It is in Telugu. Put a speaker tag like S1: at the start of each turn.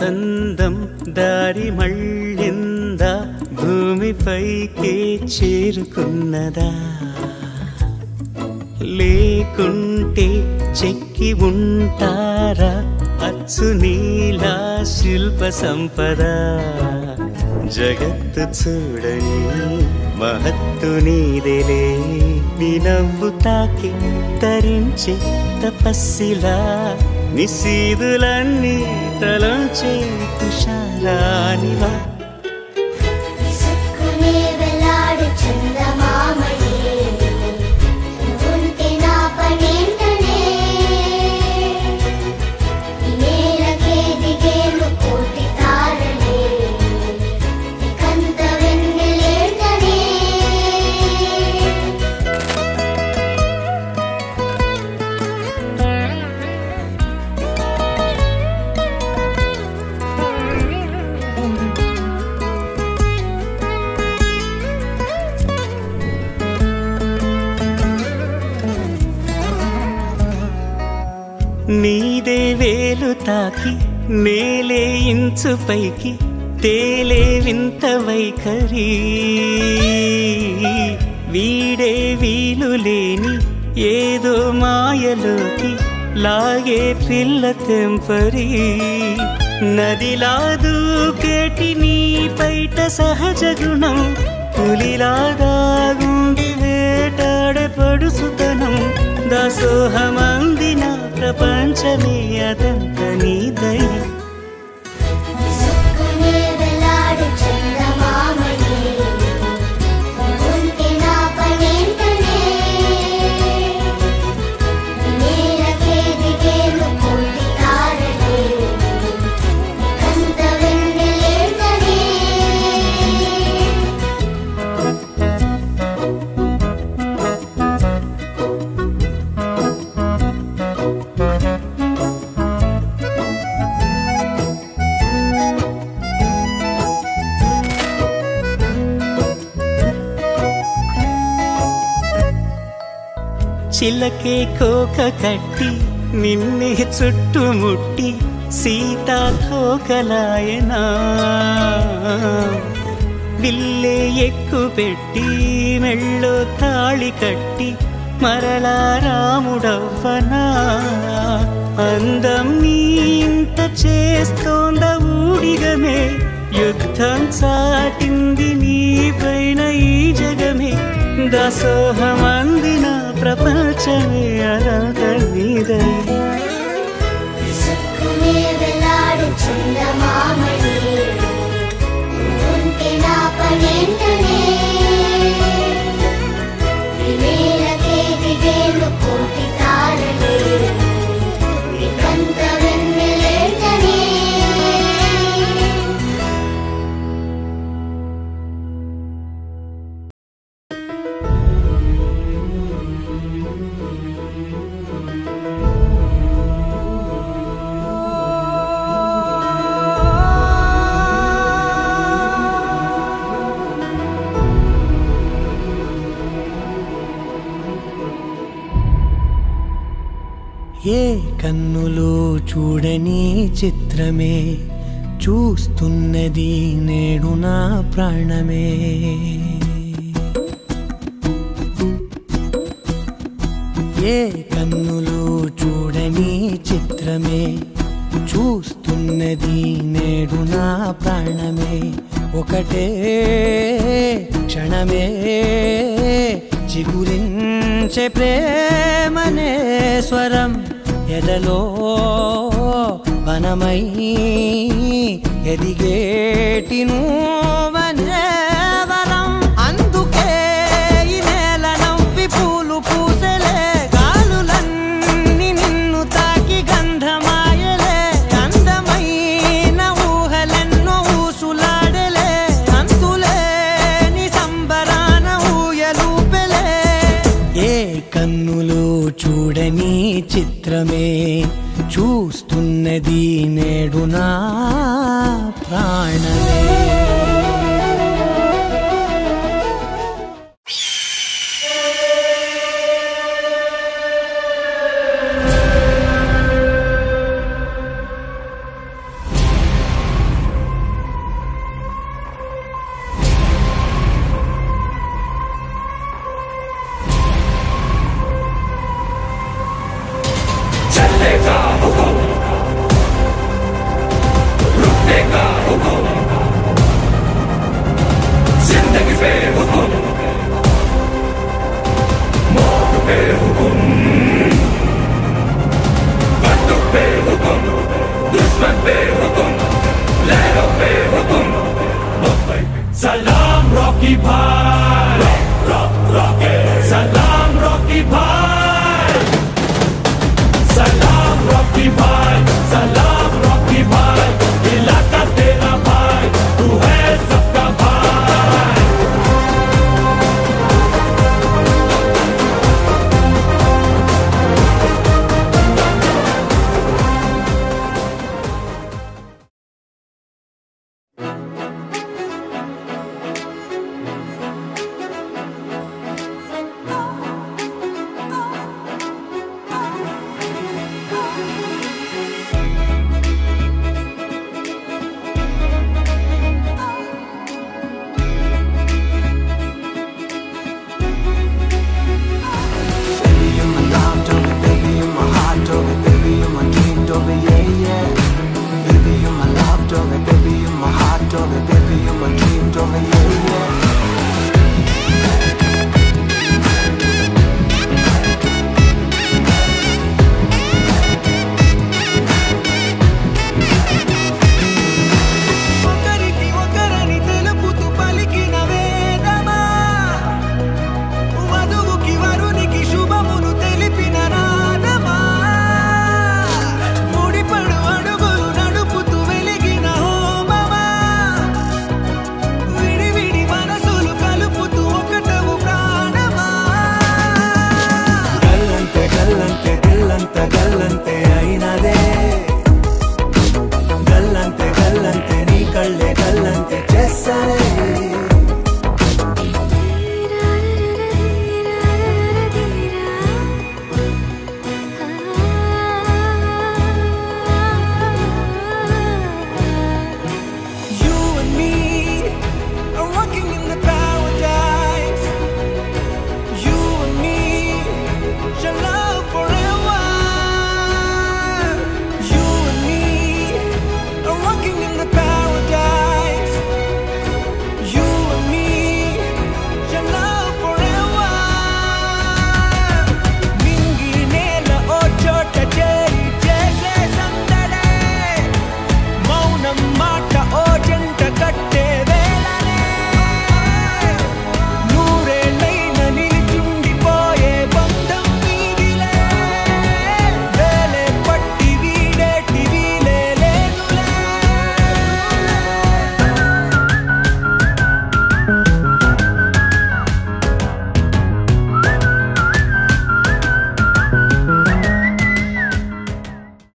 S1: అందం దారి మళ్ళిందా, భూమిపైకే చేరుకున్నదా? లేకుంటే చెక్కి ఉంటారా అచ్చు నీలా శిల్ప సంపద? జగత్తు చూడని మహత్తు నీదేలే, నీ నవ్వు తాకి తరించే తపస్సిలా, నిశీదులన్నీ తలంచే తుషారానివా. నీదే వేలు తాకి నేలే ఇంచు పైకి తేలే వింత వైఖరి, వీడే వీలు లేని ఏదో మాయలోకి లాగే పిల్ల తెంపరి. నదిలా దూకేటి నీ పైట సహజ గుణం, పులిలాగా గుండి వేటాడే పడుసుతనం. దాసోహమందిన ప్రపంచమే అదంత నీదై. చిలకే కోక కట్టి నిన్నే చుట్టుముట్టి సీతాకోకలాయనా, విల్లే ఎక్కు పెట్టి మెళ్ళో తాళి కట్టి మరలా రాముడవ్వనా. అందం నీ ఇంత చేస్తోంద ఊడిగమే, యుద్ధం చాటింది నీ పైన ఈ జగమే. దాసోహమందిన ప్రపంచమే అదంత నీదై.
S2: ఏ కన్నులో చూడని చిత్రమే చూస్తున్నది నేడు నా ప్రాణమే. ఏ కన్నులో చూడని చిత్రమే చూస్తున్నది నేడు నా ప్రాణమే. ఒకటే క్షణమే చిగురించే ప్రేమనే స్వరం, ఎదలో వనమై ఎదిగేటి నువ్వనే వరం. అందుకే ఈ నేల నవ్వి పూలు పూసలే, గాలులన్నీ నిన్ను తాకి గంధమాయలే. అందమైన ఊహలెన్నో ఊసులాడలే, అంతులేని సంబరాన ఊయలూపెలే. ఏ కన్నులో చూడని చిత్రమే చూస్తున్నది నేడు నా ప్రాణమే.
S3: భారతి